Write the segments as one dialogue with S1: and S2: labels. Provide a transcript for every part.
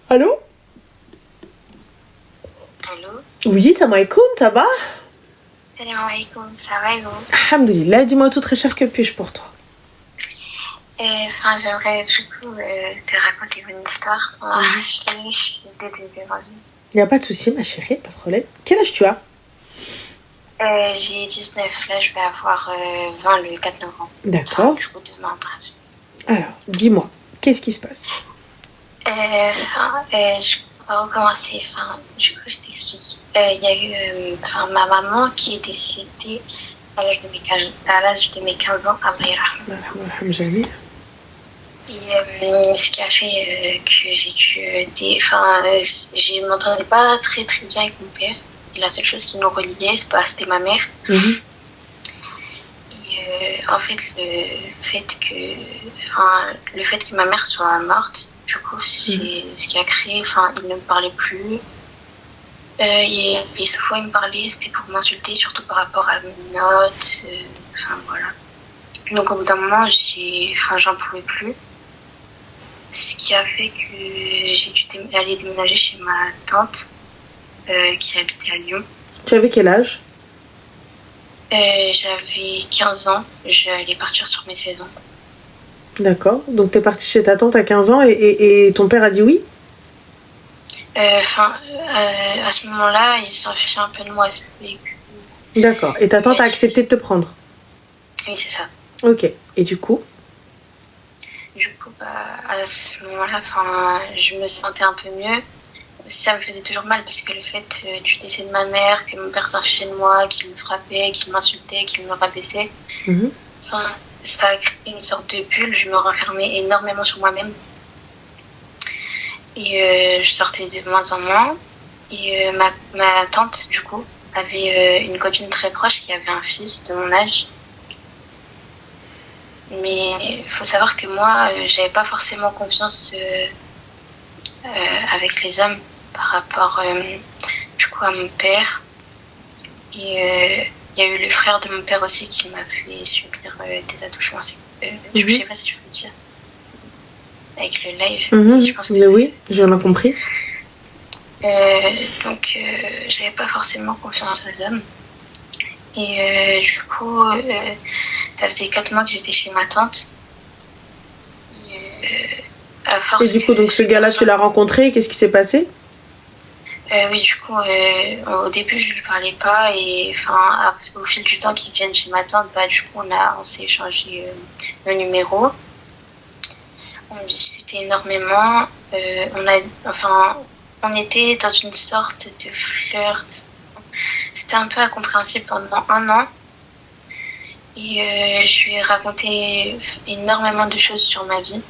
S1: Allô?
S2: Allô?
S1: Oui, salam alaikum, ça va?
S2: Salam alaikum, ça va et vous?
S1: Alhamdoulilah, dis-moi tout très cher, que puis-je pour toi?
S2: J'aimerais du coup te raconter une histoire. Je suis désolée.
S1: Il n'y a pas de souci, ma chérie, pas de problème. Quel âge tu as?
S2: J'ai 19, là je vais avoir 20 le 4 novembre.
S1: D'accord.
S2: Du coup, demain après.
S1: Alors, dis-moi, qu'est-ce qui se passe?
S2: Je vais recommencer. Du coup, je t'explique. Il y a eu ma maman qui est décédée à l'âge de mes 15 ans, Allah yarham.
S1: Jamais.
S2: Et ce qui a fait que je m'entendais pas très très bien avec mon père. Et la seule chose qui nous reliait, c'était ma mère.
S1: Mhm.
S2: Et en fait, le fait que ma mère soit morte, du coup, c'est ce qui a créé, il ne me parlait plus. Et les seules fois où il me parlait, c'était pour m'insulter, surtout par rapport à mes notes. Voilà. Donc au bout d'un moment, j'en pouvais plus. Ce qui a fait que j'ai dû aller déménager chez ma tante qui habitait à Lyon.
S1: Tu avais quel âge?
S2: J'avais 15 ans, j'allais partir sur mes 16 ans.
S1: D'accord, donc t'es partie chez ta tante à 15 ans et ton père a dit oui?
S2: À ce moment-là, il s'en fichait un peu de moi.
S1: D'accord, et ta tante a accepté de te prendre?
S2: Oui, c'est ça.
S1: Ok, et du coup?
S2: Du coup, à ce moment-là, je me sentais un peu mieux. Ça me faisait toujours mal parce que le fait du décès de ma mère, que mon père s'en fichait de moi, qu'il me frappait, qu'il m'insultait, qu'il me rabaissait, ça a créé une sorte de bulle. Je me renfermais énormément sur moi-même. Et je sortais de moins en moins. Et ma tante, du coup, avait une copine très proche qui avait un fils de mon âge. Mais il faut savoir que moi, j'avais pas forcément confiance avec les hommes par rapport du coup à mon père. Et il y a eu le frère de mon père aussi qui m'a fait subir des attouchements. Je sais pas si je peux le dire. Avec le live.
S1: Je pense que oui, j'en ai compris.
S2: Donc j'avais pas forcément confiance aux hommes. Et du coup, ça faisait 4 mois que j'étais chez ma tante.
S1: Et du coup, donc ce gars-là, tu l'as rencontré, qu'est-ce qui s'est passé?
S2: Oui, du coup, au début, je lui parlais pas. Et au fil du temps qu'ils viennent chez ma tante, du coup, on s'est échangé nos numéros. On discutait énormément. On était dans une sorte de flirt. C'était un peu incompréhensible pendant 1 an. Et je lui ai raconté énormément de choses sur ma vie,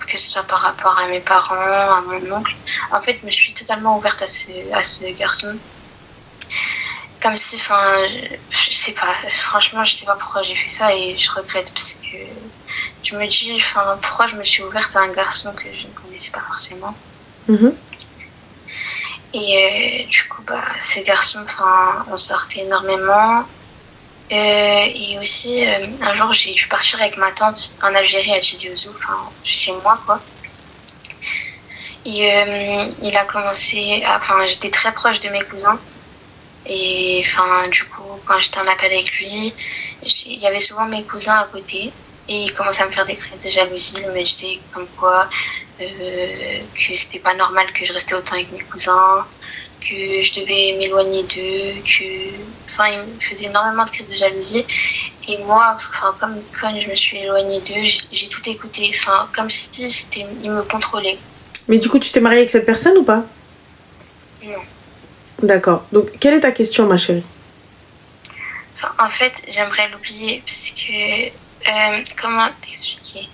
S2: que ce soit par rapport à mes parents, à mon oncle. En fait, je me suis totalement ouverte à ce garçon. Comme si, je sais pas, franchement, je sais pas pourquoi j'ai fait ça et je regrette parce que je me dis, pourquoi je me suis ouverte à un garçon que je ne connaissais pas forcément. Et du coup, ce garçon, on sortait énormément. Et aussi, un jour, j'ai dû partir avec ma tante en Algérie, à Tizi Ouzou, chez moi, quoi. Et il a commencé j'étais très proche de mes cousins. Et du coup, quand j'étais en appel avec lui, il y avait souvent mes cousins à côté. Et il commençait à me faire des crises de jalousie. Il me disait comme quoi que c'était pas normal que je restais autant avec mes cousins, que je devais m'éloigner d'eux, il me faisait énormément de crises de jalousie. Et moi, comme quand je me suis éloignée d'eux, j'ai tout écouté, comme si il me contrôlait.
S1: Mais du coup, tu t'es mariée avec cette personne ou pas?
S2: Non.
S1: D'accord. Donc, quelle est ta question, ma chérie?
S2: En fait, j'aimerais l'oublier parce que... comment t'expliquer?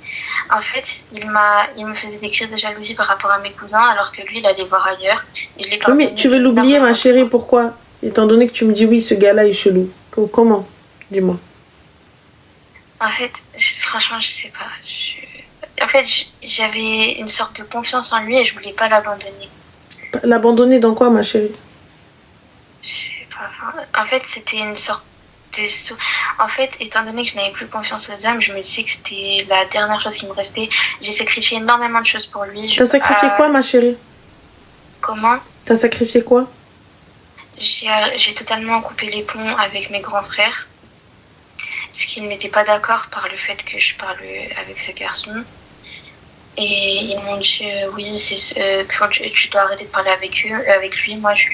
S2: En fait, il me faisait des crises de jalousie par rapport à mes cousins alors que lui, il allait voir ailleurs. Et je l'ai pas.
S1: Oui, mais tu veux l'oublier, ma chérie, pourquoi? Étant donné que tu me dis oui, ce gars-là est chelou. Comment? Dis-moi.
S2: En fait, franchement, je sais pas. En fait, j'avais une sorte de confiance en lui et je voulais pas l'abandonner.
S1: L'abandonner dans quoi, ma chérie?
S2: Je sais pas. En fait, c'était une sorte En fait, étant donné que je n'avais plus confiance aux hommes, je me disais que c'était la dernière chose qui me restait. J'ai sacrifié énormément de choses pour lui.
S1: T'as sacrifié quoi, ma chérie?
S2: Comment?
S1: T'as sacrifié quoi?
S2: J'ai totalement coupé les ponts avec mes grands frères. Parce qu'ils n'étaient pas d'accord par le fait que je parle avec ce garçon. Et ils m'ont dit oui, quand tu dois arrêter de parler avec lui. Moi, je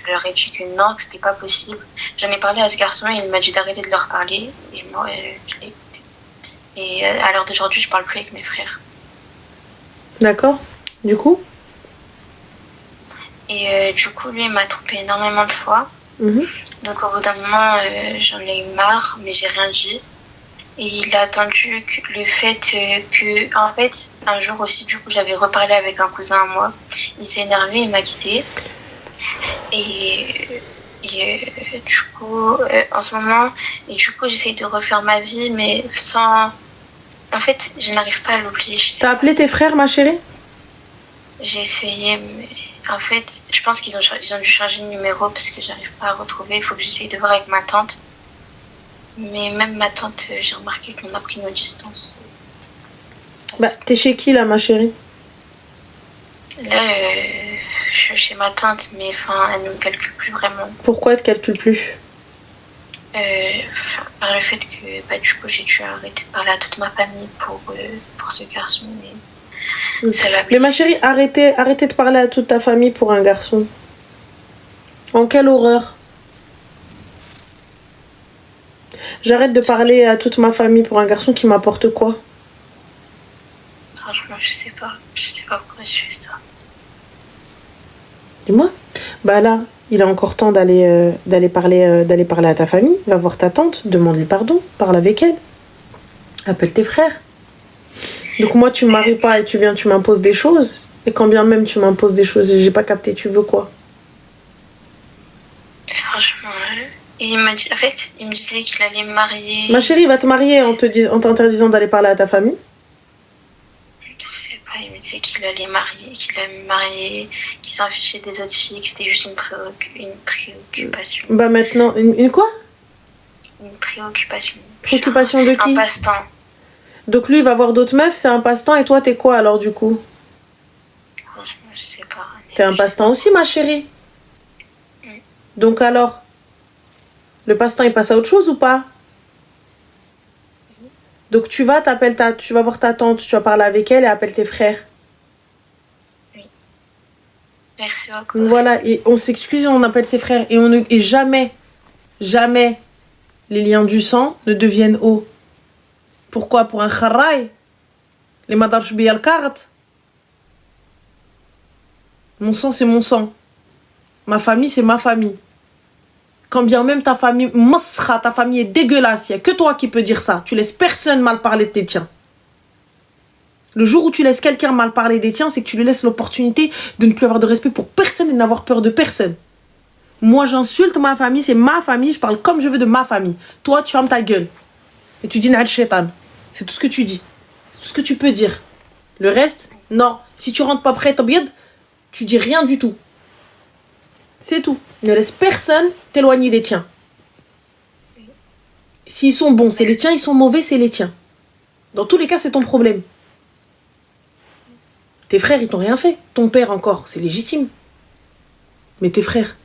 S2: leur ai dit que non, que c'était pas possible. J'en ai parlé à ce garçon et il m'a dit d'arrêter de leur parler. Et moi, je l'ai écouté. Et à l'heure d'aujourd'hui, je parle plus avec mes frères.
S1: D'accord. Du coup?
S2: Et du coup, lui, il m'a trompé énormément de fois. Donc au bout d'un moment, j'en ai eu marre, mais j'ai rien dit. Et il a attendu le fait que, en fait, un jour aussi, du coup, j'avais reparlé avec un cousin à moi. Il s'est énervé, il m'a quitté. Et du coup, en ce moment, j'essaye de refaire ma vie, mais sans. En fait, je n'arrive pas à l'oublier.
S1: T'as appelé tes frères, ma chérie?
S2: J'ai essayé, mais en fait, je pense qu'ils ont dû changer de numéro parce que j'arrive pas à retrouver. Il faut que j'essaye de voir avec ma tante. Mais même ma tante, j'ai remarqué qu'on a pris nos distances.
S1: Bah, t'es chez qui là, ma chérie?
S2: Là, je suis chez ma tante, mais enfin, elle ne me calcule plus vraiment.
S1: Pourquoi elle te calcule plus?
S2: Par le fait que, du coup, j'ai dû arrêter de parler à toute ma famille pour ce garçon.
S1: Mais ma chérie, arrêtez de parler à toute ta famille pour un garçon. En quelle horreur! J'arrête de parler à toute ma famille pour un garçon qui m'apporte quoi?
S2: Franchement, je sais pas pourquoi je fais ça.
S1: Dis-moi. Bah là, il a encore temps d'aller parler à ta famille. Va voir ta tante, demande-lui pardon, parle avec elle. Appelle tes frères. Donc moi, tu me maries pas et tu m'imposes des choses. Et quand bien même tu m'imposes des choses et j'ai pas capté, tu veux quoi?
S2: Franchement, il me disait qu'il allait me marier.
S1: Ma chérie, il va te marier en t'interdisant d'aller parler à ta famille.
S2: Je sais pas, il me disait qu'il allait me marier, qu'il s'en fichait des autres filles, que c'était juste une préoccupation.
S1: Bah maintenant, une quoi?
S2: Une préoccupation.
S1: Préoccupation de qui?
S2: Un passe-temps.
S1: Donc lui, il va voir d'autres meufs, c'est un passe-temps, et toi, t'es quoi alors du coup?
S2: Franchement, je sais pas.
S1: T'es un passe-temps aussi, ma chérie. Donc alors, le passe-temps, il passe à autre chose ou pas? Donc tu vas voir ta tante, tu vas parler avec elle et appelle tes frères.
S2: Oui. Merci beaucoup.
S1: Voilà, et on s'excuse et on appelle ses frères. Et jamais, jamais, les liens du sang ne deviennent hauts. Pourquoi? Pour un kharraï? Les madarch biyal carte. Mon sang, c'est mon sang. Ma famille, c'est ma famille. Quand bien même ta famille, ta famille est dégueulasse, il n'y a que toi qui peux dire ça. Tu laisses personne mal parler de tes tiens. Le jour où tu laisses quelqu'un mal parler des tiens, c'est que tu lui laisses l'opportunité de ne plus avoir de respect pour personne et de n'avoir peur de personne. Moi, j'insulte ma famille, c'est ma famille, je parle comme je veux de ma famille. Toi, tu fermes ta gueule. Et tu dis Na'al Shaitan. C'est tout ce que tu dis. C'est tout ce que tu peux dire. Le reste, non. Si tu rentres pas prêt, tu dis rien du tout. C'est tout. Ne laisse personne t'éloigner des tiens. S'ils sont bons, c'est les tiens. Ils sont mauvais, c'est les tiens. Dans tous les cas, c'est ton problème. Tes frères, ils t'ont rien fait. Ton père encore, c'est légitime. Mais tes frères.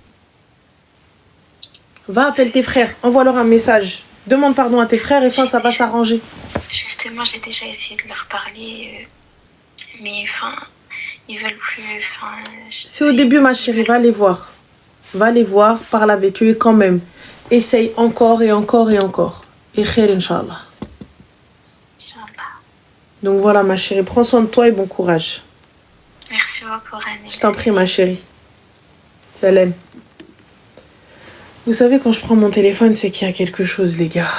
S1: Va, appelle tes frères. Envoie-leur un message. Demande pardon à tes frères et ça va s'arranger.
S2: Justement, j'ai déjà essayé de leur parler. Mais ils veulent plus.
S1: C'est au début, ma chérie. Va les voir. Va les voir, parle avec eux et quand même, essaye encore et encore et encore. Et khair, Inch'Allah. Donc voilà, ma chérie, prends soin de toi et bon courage.
S2: Merci beaucoup, Rani.
S1: Je t'en prie, ma chérie. Salam. Vous savez, quand je prends mon téléphone, c'est qu'il y a quelque chose, les gars.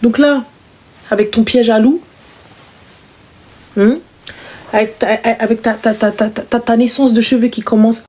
S1: Donc là, avec ton piège à loup, avec ta naissance de cheveux qui commence